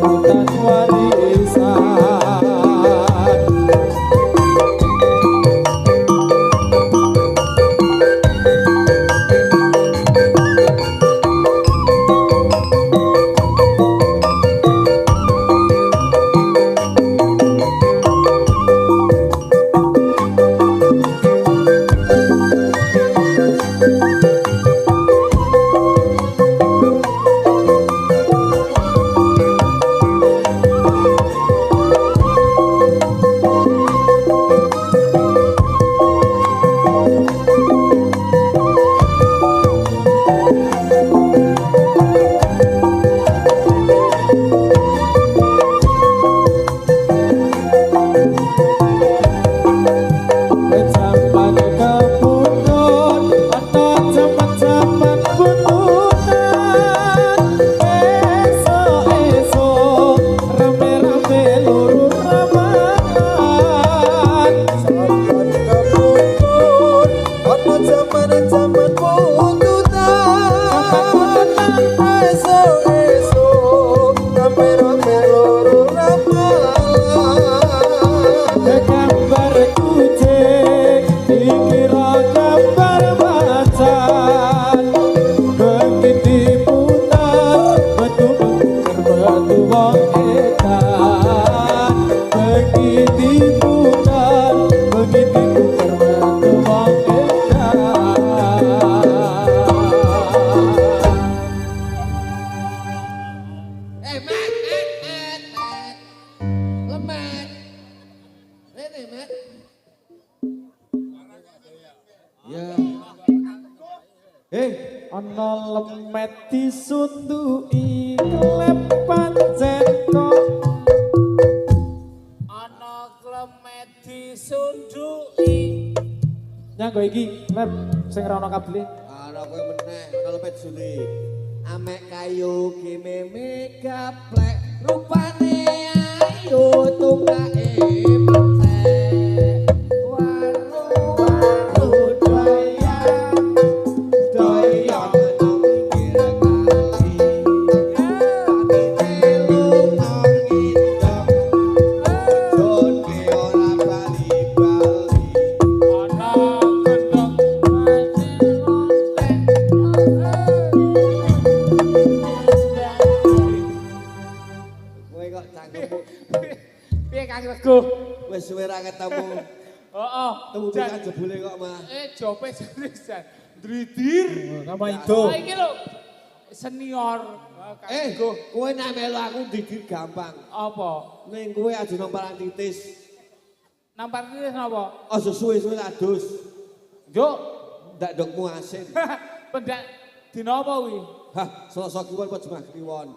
rebutan warisan. Ana lemet disundui klep pancen kok. Ana klemet disundui. Nyanggo iki lep sing ora ana kabele. Ana kowe meneh ana lepet disundui. Amek kayu kimeme gaplek rupane ayu tungake petek. Waru doyang nang kira kali. Ati telu nang idam. Jone ora bali-bali. Ana gendong mati lontek. Kowe kok cangkemmu Piye Kang Rego? wis suwe ra ketemu. Heeh. Temu pisan jebule kok mah. Jope seriusan. Dridir. Nama itu. Oh, iki lho senior Kang Rego. Kowe nek melu aku digir gampang. Apa? Ning kowe aja namparan titis. Nampar titis napa? Aja suwe-suwe adus. Yo, Ndak ndokmu asin. pendak dina apa kuwi? Hah, Selasa kiwon kok Jumat kliwon.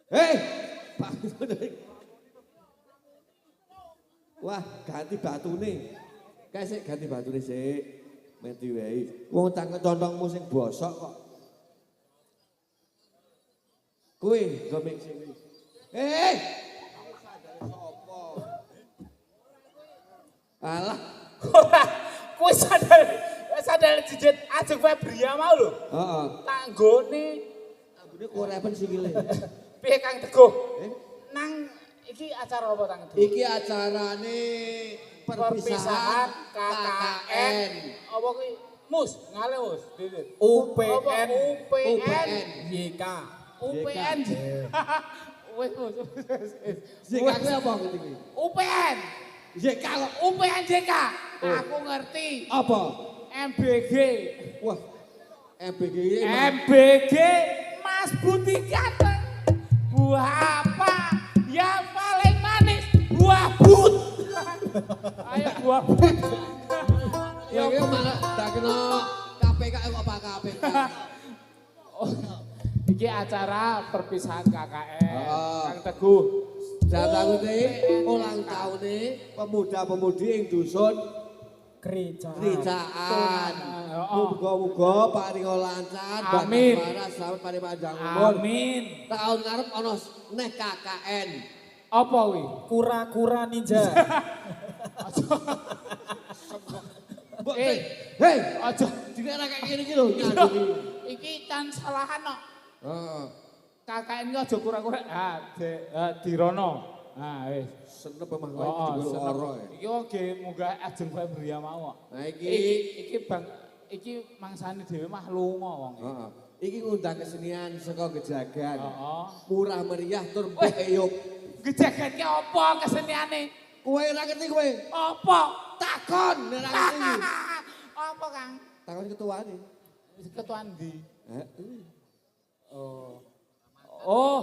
Hei! Pak. Wah, ganti batune. Kae sik ganti batune sik. Menti wae. Wong tangke contongmu sing bosok kok. Kuwi go mik sing. Hei! Sopo? Alah, Kuwi sadar jejit ajeng Febria mau lho. heeh. Tak nggone. Ambune korepen sikile. Piye Kang Teguh? Eh? Nang iki acara apa Kang Teguh? Iki acarane perpisahan KKN. Apa kuwi? Mus, ngale Mus. UPN. UPN. YK. UPN. Wes Mus. YK kuwi apa iki? UPN. YK kok. UPN JK. Aku ngerti. Apa? MBG. Wah. MBG ini MBG Mas Butikan. Buah apa yang paling manis? Buah but. Ayo buah but. ya iki malah tak kena KPK kok Pak KPK. Oh, iki acara perpisahan KKN. Heeh. Kang Teguh. Datang iki ulang tahune pemuda-pemudi ing dusun Kericaan. Muga-muga paring lancar, Amin. waras, selamat paring panjang umur. Amin. Tahun ngarep ana neh KKN. Apa kuwi? Kura-kura ninja. Hei, Aja dikira kayak gini iki lho nyaduri. iki can salahan kok. Heeh. KKN ki aja kurang-kurang. Dirono. Nah, wis. Senep emang kowe Oh, dhewe seneng. lara. Iki wong ge munggah ajeng Februari mau. Nah Iki mangsane dhewe mah lunga wong. Heeh. Iki ngundang kesenian saka Gejagan. Heeh. Murah meriah tur eyuk. Gejagan ki apa keseniane? Kowe ora ngerti kowe? Apa? Takon nek ora ngerti. Apa, Kang? Takon ketuane. Ketua ndi? Heeh. Oh,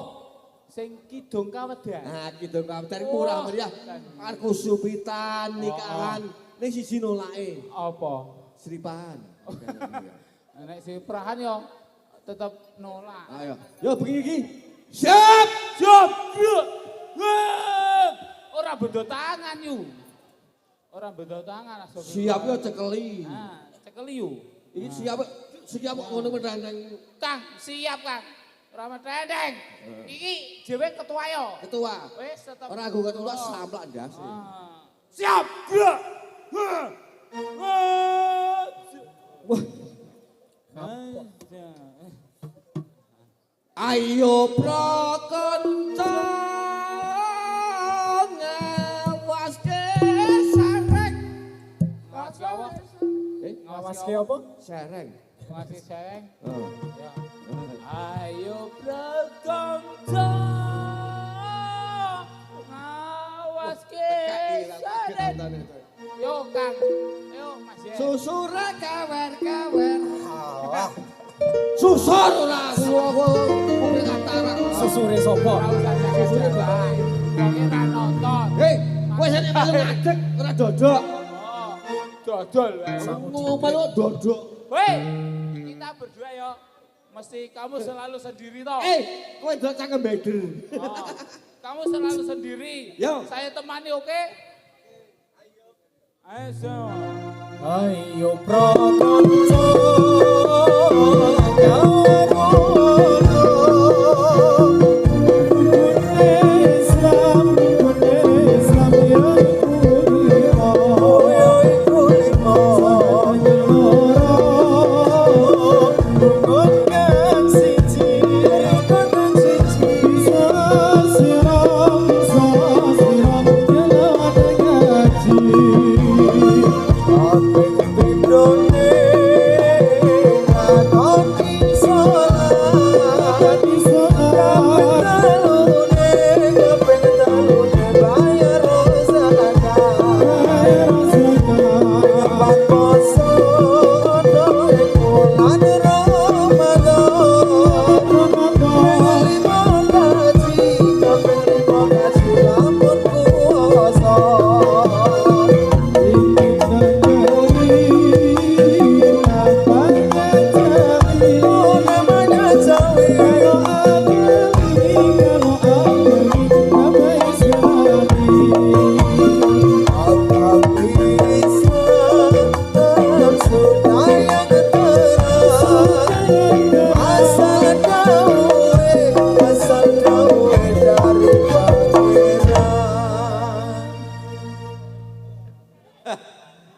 sing kidung kawedan. Nah, gitu kabar murah meriah. Arku supitan nikahan. Ning siji nolake. Apa? Sripan. Nek si perahan yo tetep nolak. Ayo. Yo bengi iki. Siap, siap. Ora beda tangan yu. Ora beda tangan astagfirullah. Siap yo cekeli. Nah, cekeli yu. Iki siap ngono menandang Kang, siap Kang. Ora medendeng. Iki dhewe ketua yo. ketua. Wis tetep. Ora aku ketua samplak ndas. Siap. Wah, ayo prakanca ngawaske sareng. Ngawas apa? Ngawas ke apa? Sereng. Ngasih sayang. Oh. Ya. Ayo prakanca ngawas kesaren. Yo Kang, yo Mas Yen. Susure kawer-kawer. Susur ora kuwi antara. Susure sapa? Ora usah susure bae. Wong ora nonton. Hei, kowe sene melu ngadeg ora dodok. Oh, dodol wae. Ngomel kok dodok. Hei, kita berdua yo. Mesti kamu selalu sendiri toh. Kowe ndok cangkem beder. Oh, kamu selalu sendiri. Yo. Saya temani oke? Ayo. Ayo prakanca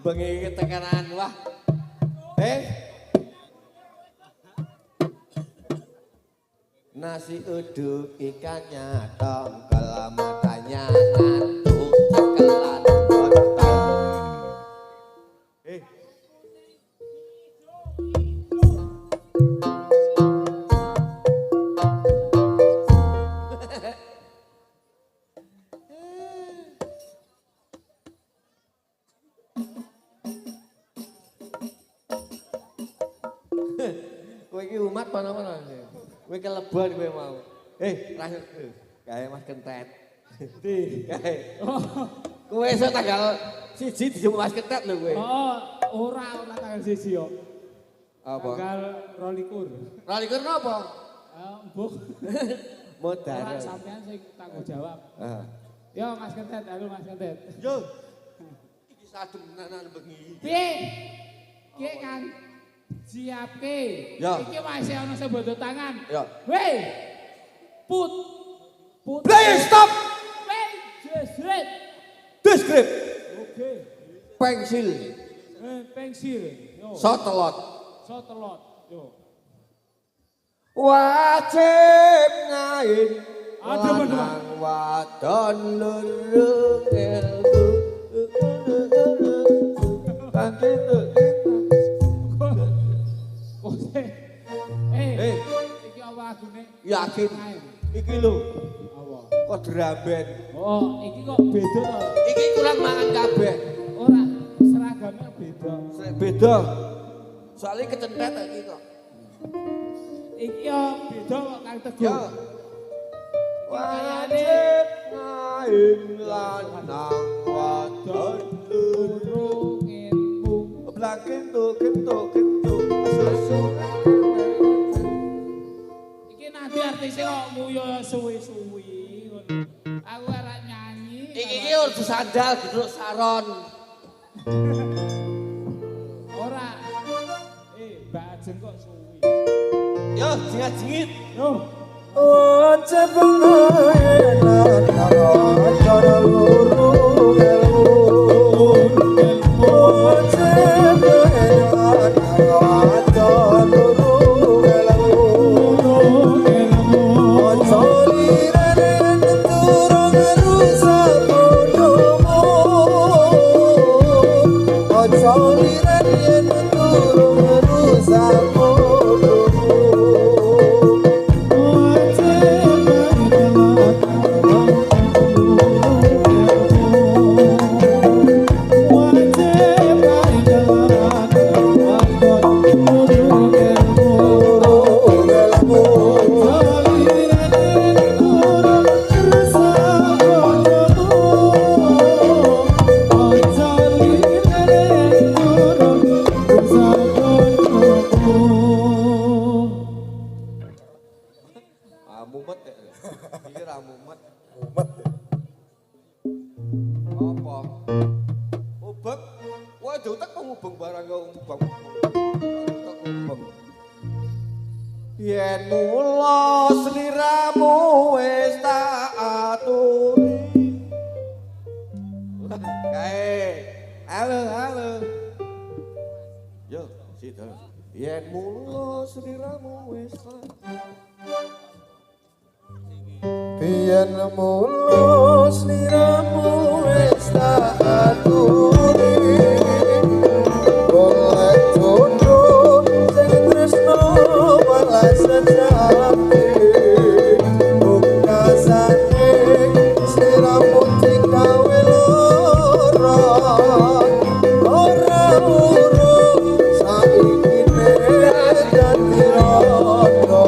Bengi ketekanan wah. Nasi uduk ikannya tongkol matanya ngantuk cekelan kontol. Kowe iki umat mana-mana. Kowe kelebon kowe mau. Terakhir gawe Mas Kentet. Gawe. Kowe esuk tanggal 1 dijemput Mas Kentet lho kowe. Ora tanggal 1 yo. Apa? Tanggal 22. Ralikur napa? Mbok. Modal. Ora sampean sing tanggung jawab. Ah. Yo Mas Kentet, halo Mas Kentet. Yo. Iki sadem tenan bengi. Piye? Piye Kang? Siapke. Ya. Iki masih ana sing bodo tangan. Ya. Weh. Put. Play stop. Weh, jesret. Deskrip. Oke. Pensil. Pensil. Yo. Sotelot. Sotelot. Yo. wajib ngain Aduh, aduh. lanang wadon lurung ilmu kaki Iki apa lagune? yakin iki lho Apa? kok dramben Oh, iki kok beda to? iki kurang mangan kabeh Ora, seragamnya beda. beda soalnya kecentet iki kok Iki yo beda kok Kang Teguh. ya wajib ngain lanang wadon Lurung ilmu. Blak kentuk susu Iki nanti artisnya kok nguyo suwi-suwi. Aku arek nyanyi. iki urdu sandal gitu saron Ora. Mbak Ajeng kok suwi. yo jingit Yo. Wajib ngain lanang wadon lurung ilmu wajib ngain lanang wadon lurung ilmu aja lirane turung rusak bodohmu aja lirane turung rusak bodohmu mumet ya iki ra mumet Umet. apa ubek wah diutek pengubeng barang kok ubeng yen mula sliramu wis tak aturi kae halo yo situ yen mula sliramu wis Biyen mulus liramu wis tak aturi golek jodoh sing tresno welas sejati bukasane sliramu digawe lara ora urung saiki dadi rondo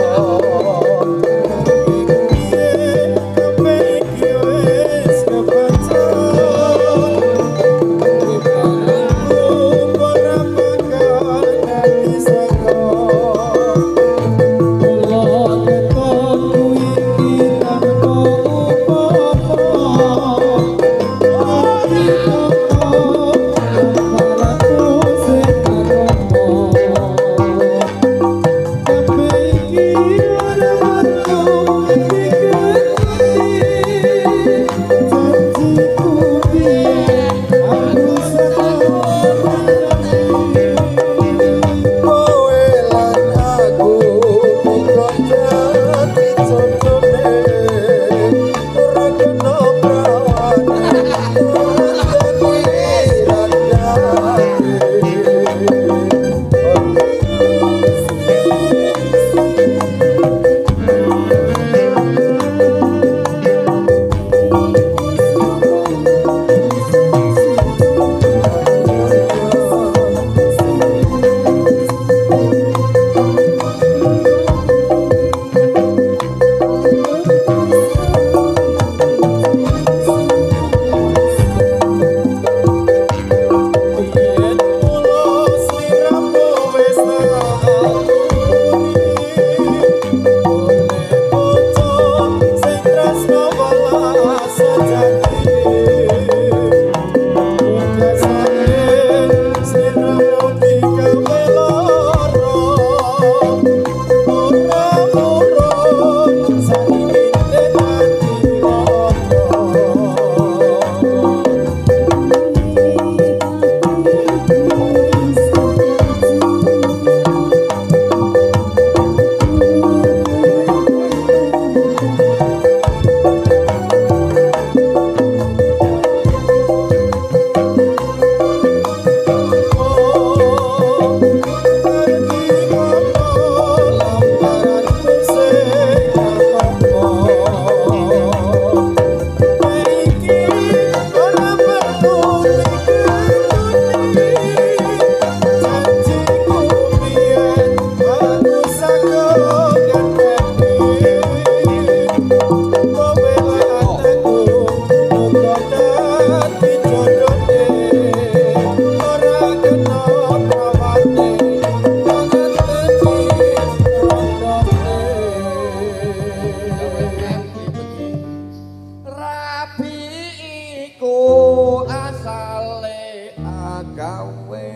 gawe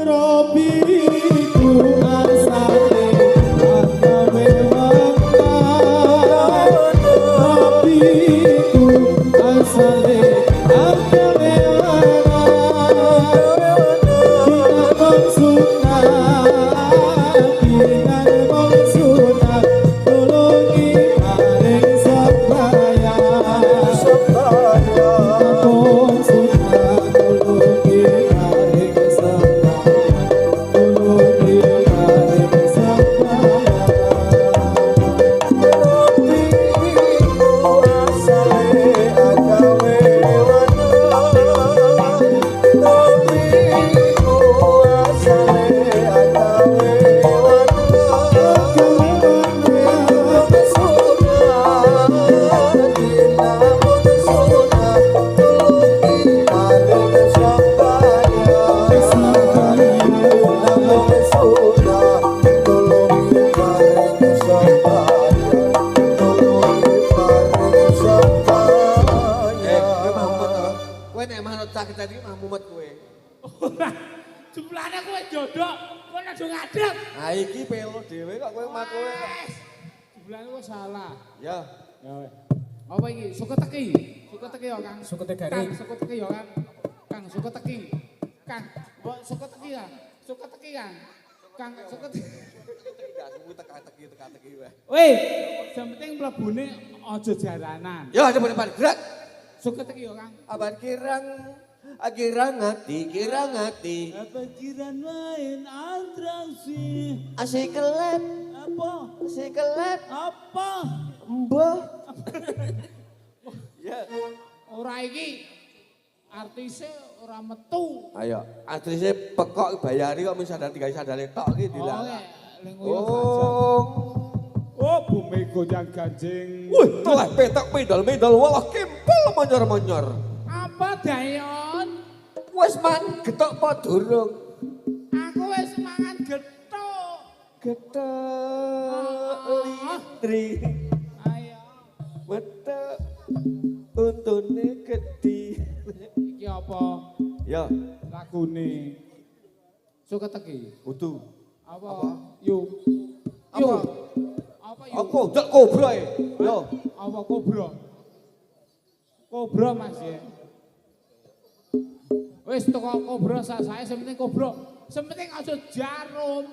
Robiku asale agawe wakar Robiku asale agawe wakar Kita maksudna tulungi paring sabaya maksudna tulungi paring Jumlahnya kowe jodok, kowe aja ngadeg. Ah iki pelo dhewe kok kowe mat kowe. Jumlahnya kowe salah. Ya. Ya weh. Apa iki? Suku teki. Suku teki ya, Kang. Suku garing. Kang, suku teki ya, Kang. Kang, suku teki. Kang, mbok suku teki ya. Suku teki, Kang. Kang, suku teki. Teka-teki wae. Weh, sing penting mlebune aja jaranan. Ya depan gerak. Suku teki ya, Kang. Abar kirang hati. Apa kiran main atraksi? Asik kelet, Apa? asik kelet. Apa? Mbah. Ya. Ora iki artise ora metu. Ayo, aktrisnya pekok bayari kok misalnya tiga sadale tok iki dilarang. Oh, bumi goyang ganjing. Wih, telah petak medal walah kempel monyor-monyor. Apa Dayon? Wes man getok apa durung? Aku wis mangan gethuk. Getok litri. Ayo. Metek untune gedhi. Iki apa? Ya, Lagune. Suka teki. kudu. Apa? Yuk. Apa? Apa yuk? Aku dak kobra e. Yo. Apa kobra? Kobra Mas ya. Wis teko kobra sae sing penting kobra. Sing penting aja jarum.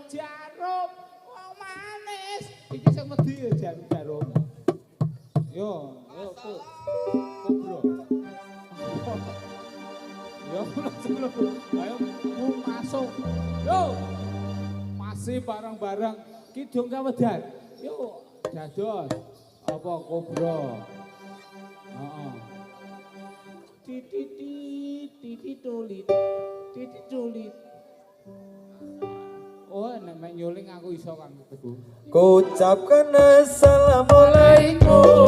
Wong manis. Iki sing wedi ya jarum. Yo, kobra. Yo, ayo masuk. Yo. Masih barang-barang kidung kawedan. Yo, dados apa kobra. Heeh. Titi tulit. Oh, nek nyuling aku iso Kang Teguh. Kucapkan assalamualaikum